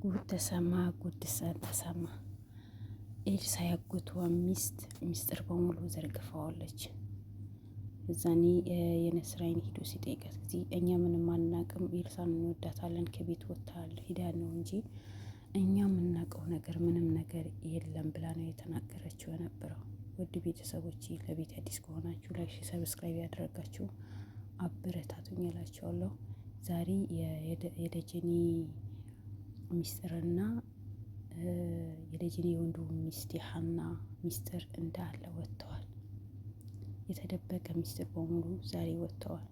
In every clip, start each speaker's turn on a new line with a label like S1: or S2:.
S1: ጉድ ተሰማ፣ ጉድ ተሰማ። ኤልሳ ያጎቷ ሚስት ሚስጥር በሙሉ ዘርግፈዋለች። እዛኔ የነስራይን ሂዶ ሲጠይቃት ጊዜ እኛ ምንም አናቅም፣ ኤልሳን እንወዳታለን፣ ከቤት ወጥታል ሂዳ ነው እንጂ እኛ የምናውቀው ነገር ምንም ነገር የለም ብላ ነው የተናገረችው የነበረው። ውድ ቤተሰቦች ለቤት አዲስ ከሆናችሁ ላይክ፣ ሰብስክራይብ ያደረጋችሁ አበረታቱኝ እላችኋለሁ። ዛሬ የደጀኒ ሚስጥርና የደጀኒ የወንዱ ሚስት የሀና ሚስጥር እንዳለ ወጥተዋል። የተደበቀ ሚስጥር በሙሉ ዛሬ ወጥተዋል።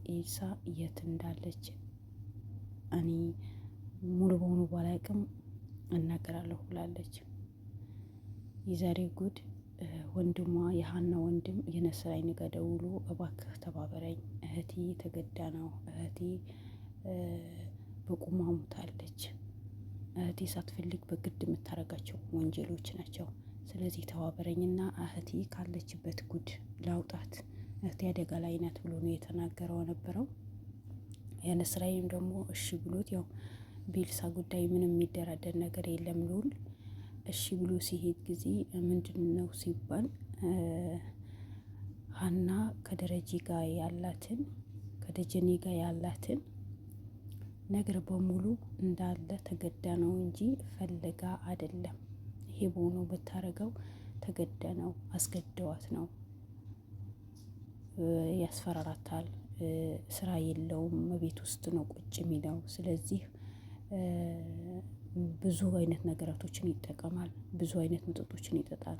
S1: ኤልሳ የት እንዳለች እኔ ሙሉ በሙሉ ባላቅም እናገራለሁ ብላለች። የዛሬ ጉድ ወንድሟ የሀና ወንድም የነስራይን ጋ ደውሎ እባክህ ተባበረኝ፣ እህቴ ተገዳ ነው፣ እህቴ በቁማ ሞታለች፣ እህቴ ሳትፈልግ በግድ የምታረጋቸው ወንጀሎች ናቸው። ስለዚህ ተባበረኝና እህቴ ካለችበት ጉድ ላውጣት፣ እህቴ አደጋ ላይ ናት ብሎ ነው የተናገረው ነበረው። የነስራይም ደግሞ እሺ ብሎት ያው በኤልሳ ጉዳይ ምንም የሚደራደር ነገር የለም ልውል እሺ ብሎ ሲሄድ ጊዜ ምንድን ነው ሲባል ሀና ከደረጀ ጋር ያላትን ከደጀኔ ጋር ያላትን ነገር በሙሉ እንዳለ ተገዳ ነው እንጂ ፈልጋ አይደለም። ይሄ በሆኖ ብታረገው ተገዳ ነው፣ አስገደዋት ነው፣ ያስፈራራታል። ስራ የለውም፣ ቤት ውስጥ ነው ቁጭ የሚለው። ስለዚህ ብዙ አይነት ነገራቶችን ይጠቀማል፣ ብዙ አይነት መጠጦችን ይጠጣል።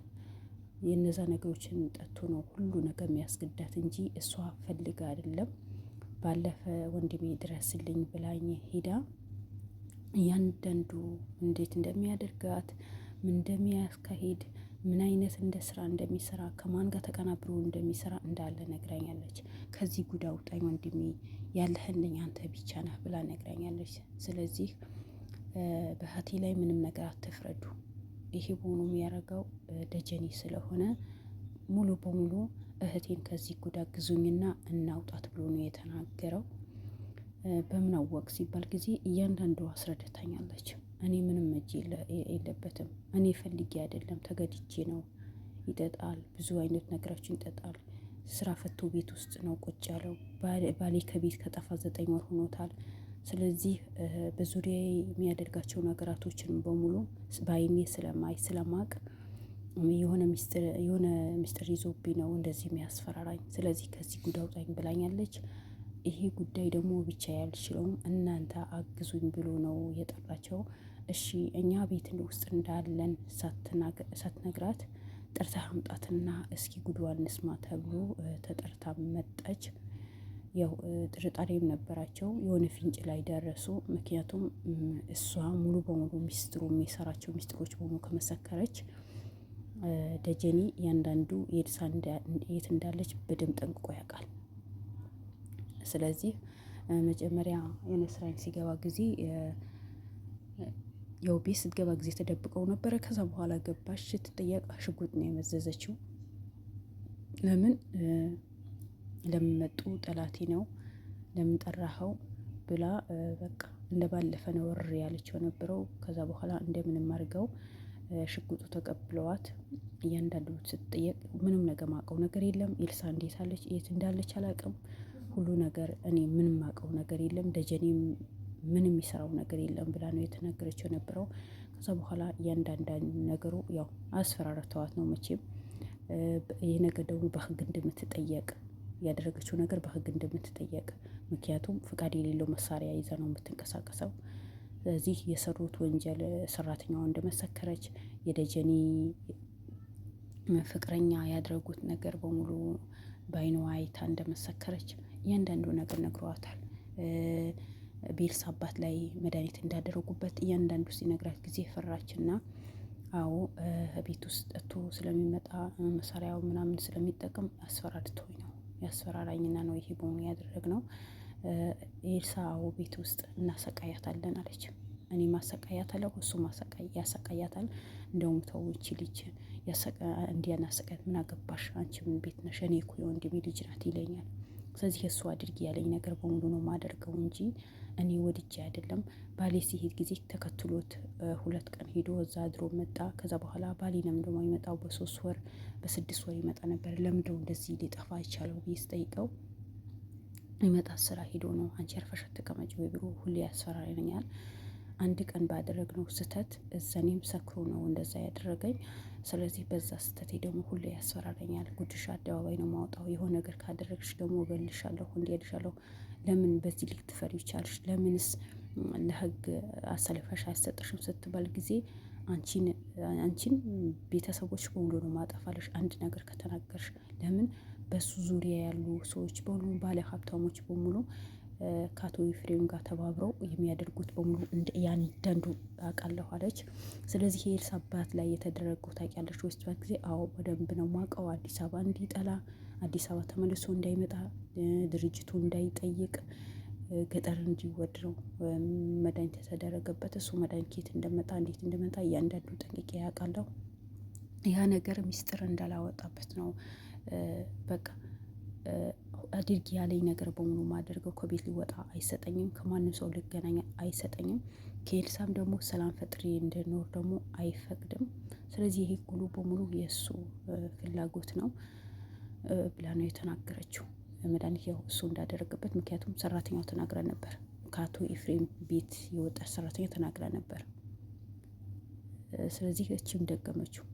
S1: የነዛ ነገሮችን ጠጥቶ ነው ሁሉ ነገር የሚያስገዳት እንጂ እሷ ፈልጋ አይደለም። ባለፈ ወንድሜ ድረስልኝ ብላኝ ሄዳ እያንዳንዱ እንዴት እንደሚያደርጋት ምን እንደሚያስካሂድ ምን አይነት እንደ ስራ እንደሚሰራ ከማን ጋር ተቀናብሮ እንደሚሰራ እንዳለ ነግራኛለች። ከዚህ ጉድ አውጣኝ ወንድሜ፣ ያለህልኝ አንተ ብቻ ነህ ብላ ነግራኛለች። ስለዚህ በእህቴ ላይ ምንም ነገር አትፍረዱ። ይሄ በሆኑ የሚያደርገው ደጀኔ ስለሆነ ሙሉ በሙሉ እህቴን ከዚህ ጉድ አግዙኝና እናውጣት ብሎ ነው የተናገረው። በምን አወቅ ሲባል ጊዜ እያንዳንዱ አስረድታኛለች። እኔ ምንም እጅ የለበትም፣ እኔ ፈልጌ አይደለም ተገድጄ ነው። ይጠጣል፣ ብዙ አይነት ነገሮችን ይጠጣል። ስራ ፈቶ ቤት ውስጥ ነው ቁጭ ያለው። ባሌ ከቤት ከጠፋ 9 ወር ሆኖታል። ስለዚህ በዙሪያ የሚያደርጋቸው ነገራቶችን በሙሉ በአይኔ ስለማቅ የሆነ ሚስጥር ይዞብኝ ነው እንደዚህ የሚያስፈራራኝ። ስለዚህ ከዚህ ጉድ አውጣኝ ብላኛለች። ይሄ ጉዳይ ደግሞ ብቻ ያልችለውም እናንተ አግዙኝ ብሎ ነው የጠራቸው። እሺ እኛ ቤት ውስጥ እንዳለን ሳትነግራት ጠርታ አምጣትና እስኪ ጉድዋን እንስማ ተብሎ ተጠርታ መጣች። ያው ጥርጣሬም ነበራቸው፣ የሆነ ፍንጭ ላይ ደረሱ። ምክንያቱም እሷ ሙሉ በሙሉ ሚስጥሩ የሚሰራቸው ሚስጥሮች በሙሉ ከመሰከረች ደጀኔ እያንዳንዱ ኤልሳ የት እንዳለች በደንብ ጠንቅቆ ያውቃል። ስለዚህ መጀመሪያ የነስራይን ሲገባ ጊዜ ያው ቤት ስትገባ ጊዜ ተደብቀው ነበረ። ከዛ በኋላ ገባች። ስትጠየቅ ሽጉጥ ነው የመዘዘችው። ለምን መጡ? ጠላቴ ነው፣ ለምን ጠራኸው ብላ በቃ እንደ ባለፈ ነው ወር ያለችው ነበረው። ከዛ በኋላ እንደምንም አድርገው ሽጉጡ ተቀብለዋት እያንዳንዱ ስትጠየቅ ምንም ነገር ማውቀው ነገር የለም፣ ኤልሳ እንዴት አለች፣ የት እንዳለች አላውቅም፣ ሁሉ ነገር እኔ ምንም ማውቀው ነገር የለም፣ ደጀኔም ምንም የሚሰራው ነገር የለም ብላ ነው የተናገረችው ነበረው። ከዛ በኋላ እያንዳንዳን ነገሩ ያው አስፈራርተዋት ነው መቼም ይህ ነገር ደግሞ በህግ እንደምትጠየቅ ያደረገችው ነገር በህግ እንደምትጠየቅ፣ ምክንያቱም ፍቃድ የሌለው መሳሪያ ይዛ ነው የምትንቀሳቀሰው። ስለዚህ የሰሩት ወንጀል ሰራተኛዋ እንደመሰከረች፣ የደጀኔ ፍቅረኛ ያደረጉት ነገር በሙሉ በአይኗ አይታ እንደመሰከረች እያንዳንዱ ነገር ነግረዋታል። በኤልሳ አባት ላይ መድኃኒት እንዳደረጉበት እያንዳንዱ ሲነግራት ጊዜ ፈራችና አዎ ቤት ውስጥ ጠጥቶ ስለሚመጣ መሳሪያው ምናምን ስለሚጠቀም አስፈራርቶኝ ነው ያስፈራራኝና ነው ይሄ በሆኑ ያደረግነው። ኤልሳ አዎ ቤት ውስጥ እናሰቃያታለን አለች። እኔ ማሰቃያታለሁ፣ እሱ ያሰቃያታል። እንደውም ተው ይቺ ልጅ እንዲያናሰቃያት ምን አገባሽ አንቺ ምን ቤት ነሽ? እኔ እኮ የወንድሜ ልጅ ናት ይለኛል። ስለዚህ እሱ አድርጊ ያለኝ ነገር በሙሉ ነው ማደርገው እንጂ እኔ ወድጄ አይደለም። ባሌ ሲሄድ ጊዜ ተከትሎት 2 ቀን ሄዶ እዛ አድሮ መጣ። ከዛ በኋላ ባሌ ለምንድን ነው የሚመጣው? በ3 ወር በ6 ወር ይመጣ ነበር። ለምንድን ነው እንደዚህ ሊጠፋ አይቻለው ብዬ ስጠይቀው ይመጣ ስራ ሄዶ ነው። አንቺ አርፈሽ ተቀመጪ ወይ ብሎ ሁሌ ያስፈራራኛል። አንድ ቀን ባደረግነው ስህተት እዛኔም ሰክሮ ነው እንደዛ ያደረገኝ። ስለዚህ በዛ ስህተቴ ደግሞ ሁሌ ያስፈራራኛል። ጉድሽ አደባባይ ነው ማውጣው፣ የሆነ ነገር ካደረግሽ ደግሞ እገልሻለሁ፣ እንዲያልሻለሁ። ለምን በዚህ ልክ ትፈሪ ይቻልሽ? ለምንስ ለህግ አሳልፈሽ አይሰጥሽም ስትባል ጊዜ አንቺን ቤተሰቦች በሙሉ ነው ማጠፋለሽ አንድ ነገር ከተናገርሽ። ለምን በሱ ዙሪያ ያሉ ሰዎች በሙሉ ባለ ሀብታሞች በሙሉ ከአቶ ኤፍሬም ጋር ተባብረው የሚያደርጉት በሙሉ ያንዳንዱ አውቃለሁ አለች። ስለዚህ የኤልሳ አባት ላይ የተደረገው ታውቂያለሽ ወይስ? ጊዜ አዎ በደንብ ነው ማውቀው። አዲስ አበባ እንዲጠላ፣ አዲስ አበባ ተመልሶ እንዳይመጣ፣ ድርጅቱ እንዳይጠይቅ፣ ገጠር እንዲወድ ነው መድኃኒት የተደረገበት። እሱ መድኃኒት ኬት እንደመጣ እንዴት እንደመጣ እያንዳንዱ ጠንቅቄ ያውቃለሁ። ያ ነገር ሚስጥር እንዳላወጣበት ነው በቃ አድርጊ ያለኝ ነገር በሙሉ ማደርገው። ከቤት ሊወጣ አይሰጠኝም፣ ከማንም ሰው ልገናኝ አይሰጠኝም። ከኤልሳም ደግሞ ሰላም ፈጥሬ እንድኖር ደግሞ አይፈቅድም። ስለዚህ ይሄ ሁሉ በሙሉ የእሱ ፍላጎት ነው ብላ ነው የተናገረችው። መድኃኒት ያው እሱ እንዳደረገበት፣ ምክንያቱም ሰራተኛው ተናግራ ነበር። ከአቶ ኤፍሬም ቤት የወጣች ሰራተኛ ተናግራ ነበር። ስለዚህ እችም ደገመችው።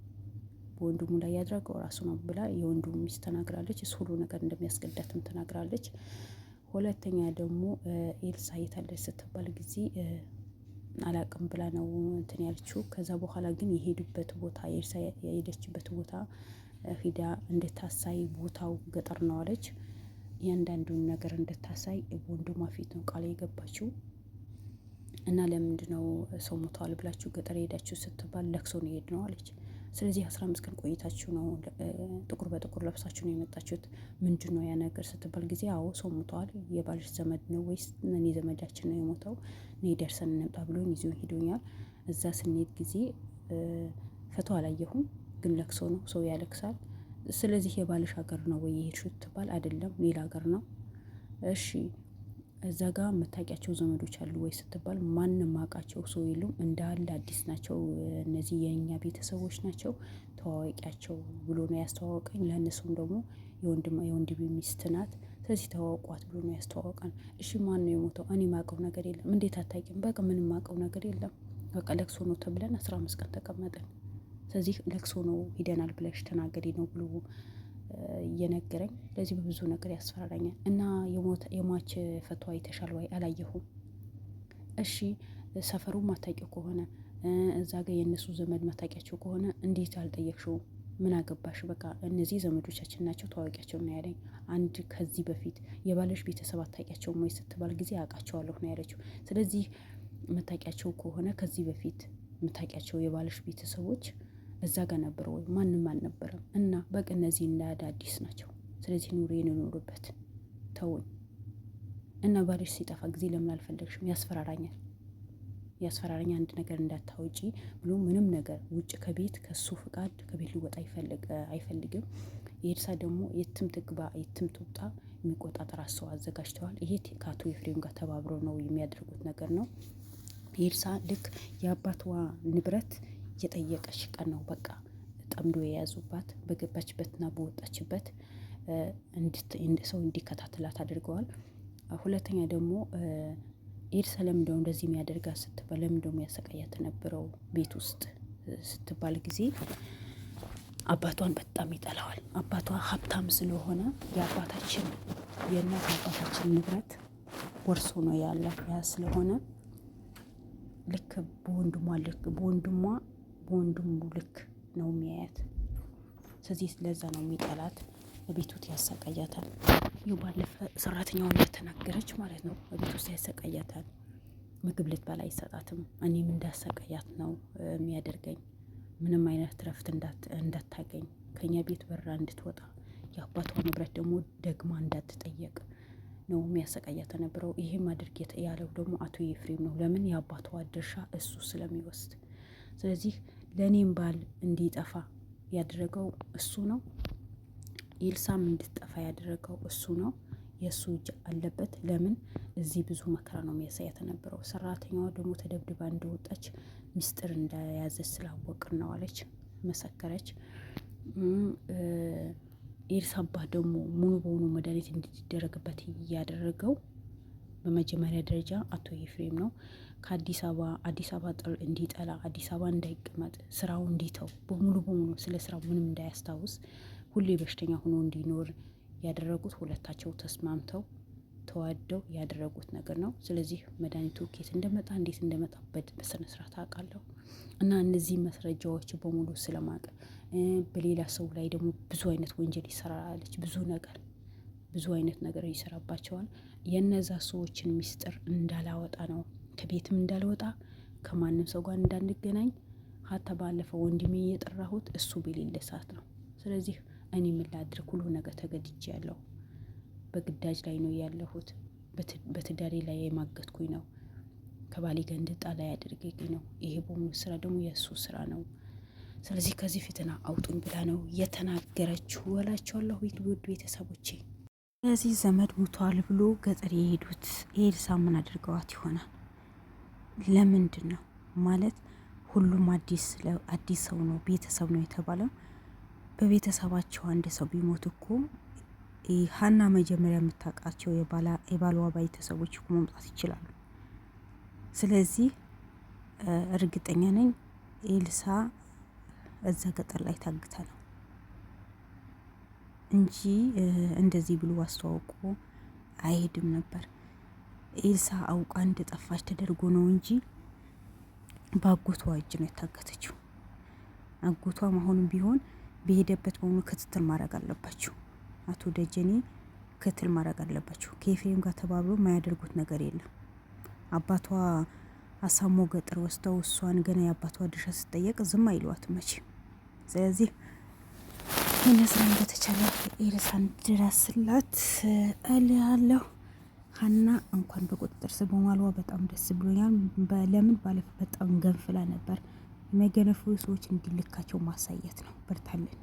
S1: በወንድሙ ላይ ያድረገው ራሱ ነው ብላ የወንድሙ ሚስት ተናግራለች። እሱ ሁሉ ነገር እንደሚያስገዳትም ተናግራለች። ሁለተኛ ደግሞ ኤልሳ የታለች ስትባል ጊዜ አላቅም ብላ ነው እንትን ያለችው። ከዛ በኋላ ግን የሄዱበት ቦታ ኤልሳ የሄደችበት ቦታ ሂዳ እንድታሳይ፣ ቦታው ገጠር ነው አለች። እያንዳንዱን ነገር እንድታሳይ ወንድሟ ፊት ነው ቃል የገባችው። እና ለምንድነው ሰው ሞተዋል ብላችሁ ገጠር ሄዳችሁ ስትባል ለቅሶ ነው የሄድ ነው አለች። ስለዚህ 15 ቀን ቆይታችሁ ነው ጥቁር በጥቁር ለብሳችሁ ነው የመጣችሁት። ምንድን ነው ያ ነገር ስትባል ጊዜ አዎ ሰው ሞተዋል። የባልሽ ዘመድ ነው ወይስ? እኔ ዘመዳችን ነው የሞተው፣ እኔ ደርሰን እንምጣ ብሎኝ ይዞ ሄዶኛል። እዛ ስንሄድ ጊዜ ፈቶ አላየሁም፣ ግን ለቅሶ ነው፣ ሰው ያለቅሳል። ስለዚህ የባልሽ ሀገር ነው ወይ የሄድሽው ትባል? አይደለም ሌላ ሀገር ነው። እሺ እዛ ጋር የምታውቂያቸው ዘመዶች አሉ ወይ ስትባል? ማንም አውቃቸው ሰው የሉም፣ እንዳለ አዲስ ናቸው፣ እነዚህ የእኛ ቤተሰቦች ናቸው፣ ተዋወቂያቸው ብሎ ነው ያስተዋወቀኝ። ለእነሱም ደግሞ የወንድሜ ሚስት ናት፣ ስለዚህ ተዋወቋት ብሎ ነው ያስተዋወቀን። እሺ ማን ነው የሞተው? እኔ ማውቀው ነገር የለም። እንዴት አታውቂም? በቃ ምንም ማውቀው ነገር የለም። በቃ ለቅሶ ነው ተብለን 15 ቀን ተቀመጠን። ስለዚህ ለቅሶ ነው ሂደናል ብለሽ ተናገሪ ነው ብሎ እየነገረኝ። ለዚህ በብዙ ነገር ያስፈራራኛል። እና የሟች ፈቶ አይተሻል ወይ? አላየሁም። እሺ ሰፈሩ ማታውቂው ከሆነ እዛ ጋር የእነሱ ዘመድ ማታውቂያቸው ከሆነ እንዴት አልጠየቅሽውም? ምን አገባሽ? በቃ እነዚህ ዘመዶቻችን ናቸው ታዋቂያቸው ነው ያለኝ። አንድ ከዚህ በፊት የባለሽ ቤተሰብ አታውቂያቸውም ወይ ስትባል ጊዜ አውቃቸዋለሁ ነው ያለችው። ስለዚህ መታወቂያቸው ከሆነ ከዚህ በፊት መታወቂያቸው የባለሽ ቤተሰቦች እዛ ጋር ነበር ወይ? ማንም አልነበረም። እና በቃ እነዚህ እንዳዳ አዲስ ናቸው። ስለዚህ ኑሮ የኖሩበት ተውኝ። እና ባልሽ ሲጠፋ ጊዜ ለምን አልፈለግሽም? ያስፈራራኛ አንድ ነገር እንዳታወጪ ብሎ ምንም ነገር ውጭ ከቤት ከሱ ፍቃድ ከቤት ሊወጣ አይፈልግም። የኤልሳ ደግሞ የትም ትግባ የትም ትውጣ የሚቆጣጠር ሰው አዘጋጅተዋል። ይሄ ከአቶ ኤፍሬም ጋር ተባብረው ነው የሚያደርጉት ነገር ነው። የኤልሳ ልክ የአባቷ ንብረት የጠየቀች ቀን ነው በቃ ጠምዶ የያዙባት። በገባችበትና በወጣችበት ሰው እንዲከታተላት አድርገዋል። ሁለተኛ ደግሞ ኤልሳ ለምንድነው እንደዚህ የሚያደርጋት ስትባል፣ ለምንድነው የሚያሰቃያት ነበረው ቤት ውስጥ ስትባል ጊዜ አባቷን በጣም ይጠላዋል። አባቷ ሀብታም ስለሆነ የእናት አባታችን ንብረት ወርሶ ነው ያለ። ያ ስለሆነ ልክ በወንድሙ ልክ ነው የሚያያት። ስለዚህ ለዛ ነው የሚጠላት። በቤት ውስጥ ያሰቃያታል። ባለፈ ሰራተኛው እንደተናገረች ማለት ነው በቤት ውስጥ ያሰቃያታል። ምግብ ልትበላ አይሰጣትም። እኔም እንዳሰቃያት ነው የሚያደርገኝ። ምንም አይነት ረፍት እንዳታገኝ፣ ከኛ ቤት በራ እንድትወጣ፣ የአባቷ ንብረት ደግሞ ደግማ እንዳትጠየቅ ነው የሚያሰቃያት ነበረው። ይሄም አድርግ ያለው ደግሞ አቶ ኤፍሬም ነው። ለምን? የአባቷ ድርሻ እሱ ስለሚወስድ። ስለዚህ ለእኔም ባል እንዲጠፋ ያደረገው እሱ ነው። ኤልሳም እንድትጠፋ ያደረገው እሱ ነው። የእሱ እጅ አለበት። ለምን እዚህ ብዙ መከራ ነው የሚያሳያት የነበረው። ሰራተኛዋ ደግሞ ተደብድባ እንደወጣች ሚስጥር እንደያዘች ስላወቅን ነው አለች፣ መሰከረች። ኤልሳ አባት ደግሞ ሙሉ በሙሉ መድኃኒት እንዲደረግበት እያደረገው በመጀመሪያ ደረጃ አቶ ኤፍሬም ነው። ከአዲስ አበባ ጥል እንዲጠላ፣ አዲስ አበባ እንዳይቀመጥ፣ ስራው እንዲተው፣ በሙሉ በሙሉ ስለ ስራው ምንም እንዳያስታውስ፣ ሁሌ በሽተኛ ሆኖ እንዲኖር ያደረጉት ሁለታቸው ተስማምተው ተዋደው ያደረጉት ነገር ነው። ስለዚህ መድኃኒቱ ኬት እንደመጣ እንዴት እንደመጣ በስነ ስርዓት አውቃለሁ እና እነዚህ መስረጃዎች በሙሉ ስለማቅ በሌላ ሰው ላይ ደግሞ ብዙ አይነት ወንጀል ይሰራለች። ብዙ አይነት ነገር ይሰራባቸዋል። የነዛ ሰዎችን ሚስጥር እንዳላወጣ ነው፣ ከቤትም እንዳልወጣ፣ ከማንም ሰው ጋር እንዳንገናኝ። ሀታ ባለፈው ወንድሜ የጠራሁት እሱ በሌለ ሰዓት ነው። ስለዚህ እኔ ምን ላድርግ? ሁሉ ነገር ተገድጄ ያለው በግዳጅ ላይ ነው ያለሁት። በትዳሬ ላይ የማገትኩኝ ነው። ከባሌ ጋር እንድጣላ ያደርገኝ ነው። ይሄ በሙሉ ስራ ደግሞ የእሱ ስራ ነው። ስለዚህ ከዚህ ፊትና አውጡኝ ብላ ነው የተናገረችው እላቸዋለሁ። ውድ ቤተሰቦቼ ስለዚህ ዘመድ ሙቷል ብሎ ገጠር የሄዱት ኤልሳ ምን አድርገዋት ይሆናል? ለምንድን ነው ማለት ሁሉም አዲስ ሰው ነው ቤተሰብ ነው የተባለው። በቤተሰባቸው አንድ ሰው ቢሞት እኮ ሀና መጀመሪያ የምታውቃቸው የባሏ ቤተሰቦች እኮ መምጣት ይችላሉ። ስለዚህ እርግጠኛ ነኝ ኤልሳ እዛ ገጠር ላይ ታግታ ነው እንጂ እንደዚህ ብሎ አስተዋውቆ አይሄድም ነበር። ኤልሳ አውቃ እንደጠፋች ተደርጎ ነው እንጂ በአጎቷ እጅ ነው የታገተችው። አጎቷ አሁንም ቢሆን በሄደበት በሙሉ ክትትል ማድረግ አለባቸው። አቶ ደጀኔ ክትትል ማድረግ አለባቸው። ከኤፍሬም ጋር ተባብሎ የማያደርጉት ነገር የለም። አባቷ አሳሞ ገጠር ወስደው እሷን ገና የአባቷ ድርሻ ስትጠየቅ ዝም አይሏት መቼ። ስለዚህ ይነስራን በተቻለ ኤልሳን ድረስላት እልሃለሁ። ሀና እንኳን በቁጥጥር ስር በማሏ በጣም ደስ ብሎኛል። ለምን ባለፈው በጣም ገንፍላ ነበር። የሚገነፉ ሰዎች እንዲልካቸው ማሳየት ነው። በርታለን።